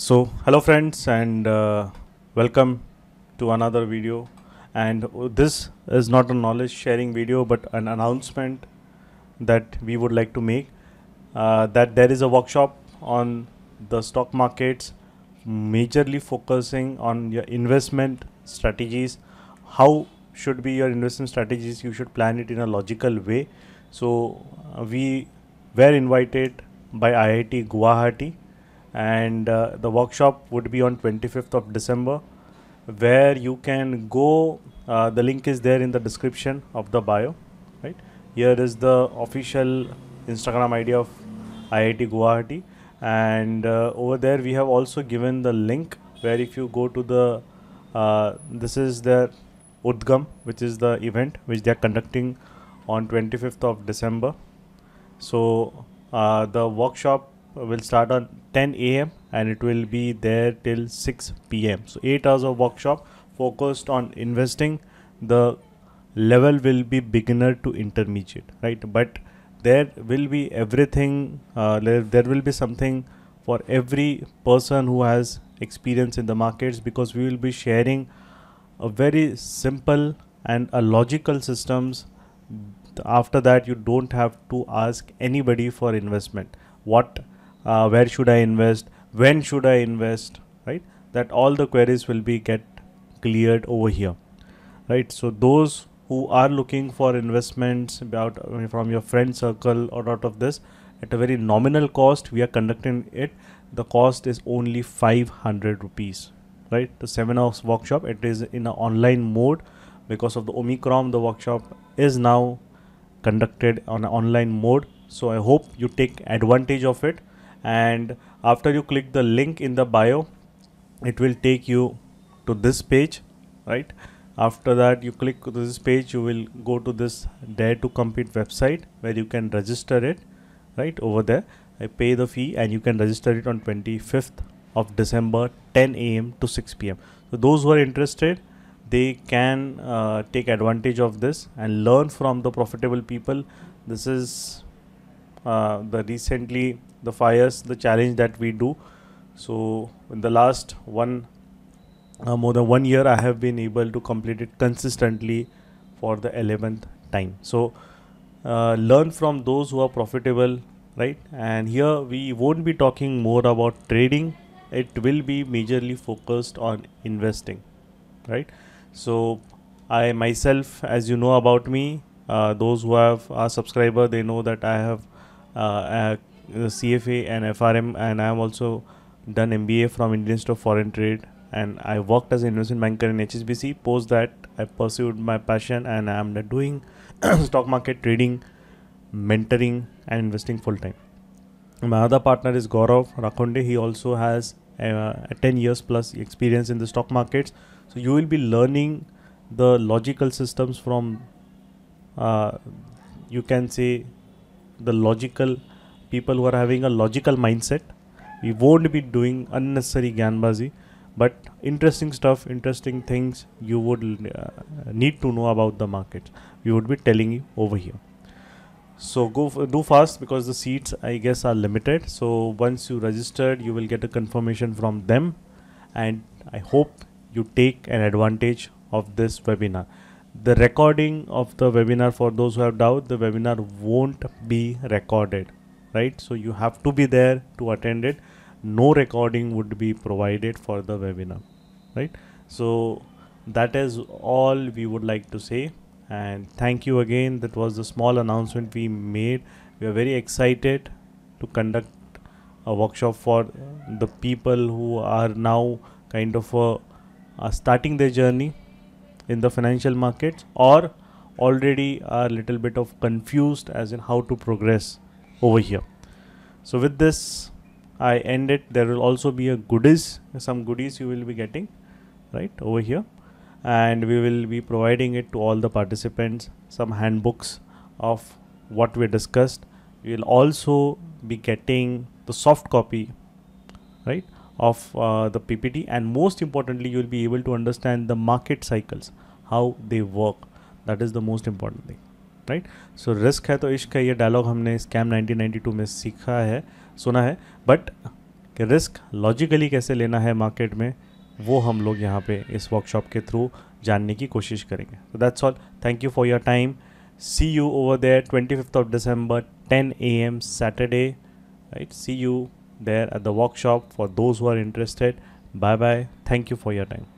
So, hello friends, and welcome to another video. And this is not a knowledge sharing video, but an announcement that we would like to make that there is a workshop on the stock markets, majorly focusing on your investment strategies. How should be your investment strategies? You should plan it in a logical way. So, we were invited by IIT Guwahati, and the workshop would be on 25th of December, where you can go. The link is there in the description of the bio. Right here is the official Instagram ID of IIT Guwahati, and over there we have also given the link where if you go to the this is their Udgam, which is the event which they are conducting on 25th of December. So the workshop will start on 10 a.m. and it will be there till 6 p.m. So 8 hours of workshop focused on investing. The level will be beginner to intermediate, right? But there will be everything. There will be something for every person who has experience in the markets, because we will be sharing a very simple and a logical systems. After that, you don't have to ask anybody for investment. What Where should I invest, when should I invest, right? That all the queries will be get cleared over here, right? So those who are looking for investments about from your friend circle or out of this, at a very nominal cost we are conducting it. The cost is only 500 rupees, right? The 7 hours workshop, it is in an online mode. Because of the Omicron, the workshop is now conducted on an online mode. So I hope you take advantage of it. And after you click the link in the bio, it will take you to this page, right? After that, you click to this page, you will go to this Dare to Compete website where you can register it, right? Over there, I pay the fee and you can register it on 25th of December, 10 a.m. to 6 p.m. So those who are interested, they can take advantage of this and learn from the profitable people. This is the recently the fires, the challenge that we do. So in the last more than 1 year, I have been able to complete it consistently for the 11th time. So learn from those who are profitable, right? And here we won't be talking more about trading. It will be majorly focused on investing, right? So I myself, as you know about me, those who have are subscriber, they know that I have CFA and FRM, and I am also done MBA from Indian Institute of Foreign Trade, and I worked as an investment banker in HSBC. Post that, I pursued my passion and I am doing stock market trading, mentoring, and investing full time. My other partner is Gaurav Rakhonde. He also has 10 years plus experience in the stock markets. So you will be learning the logical systems from, you can say, the logical people who are having a logical mindset. We won't be doing unnecessary gyanbazi, but interesting stuff, interesting things you would need to know about the market. We would be telling you over here. So do fast, because the seats, I guess, are limited. So once you registered, you will get a confirmation from them, and I hope you take an advantage of this webinar. The recording of the webinar, for those who have doubt, the webinar won't be recorded, right? So you have to be there to attend it. No recording would be provided for the webinar, right? So that is all we would like to say, and thank you again. That was the small announcement we made. We are very excited to conduct a workshop for the people who are now kind of starting their journey in the financial markets, or already are a little bit of confused as in how to progress over here. So with this, I end it. There will also be some goodies you will be getting right over here, and we will be providing it to all the participants, some handbooks of what we discussed. We will also be getting the soft copy, right, of the PPT, and most importantly, you will be able to understand the market cycles, how they work. That is the most important thing, right? So risk है तो इश्क है, ये dialogue हमने scam 1992 में सीखा है, सुना है. बट कि रिस्क लॉजिकली कैसे लेना है मार्केट में, वो हम लोग यहाँ पे इस वर्कशॉप के थ्रू जानने की कोशिश करेंगे. So that's all. Thank you for your time. See you over there 25th of December 10 a.m. Saturday. Right? See you there at the workshop for those who are interested. Bye bye. Thank you for your time.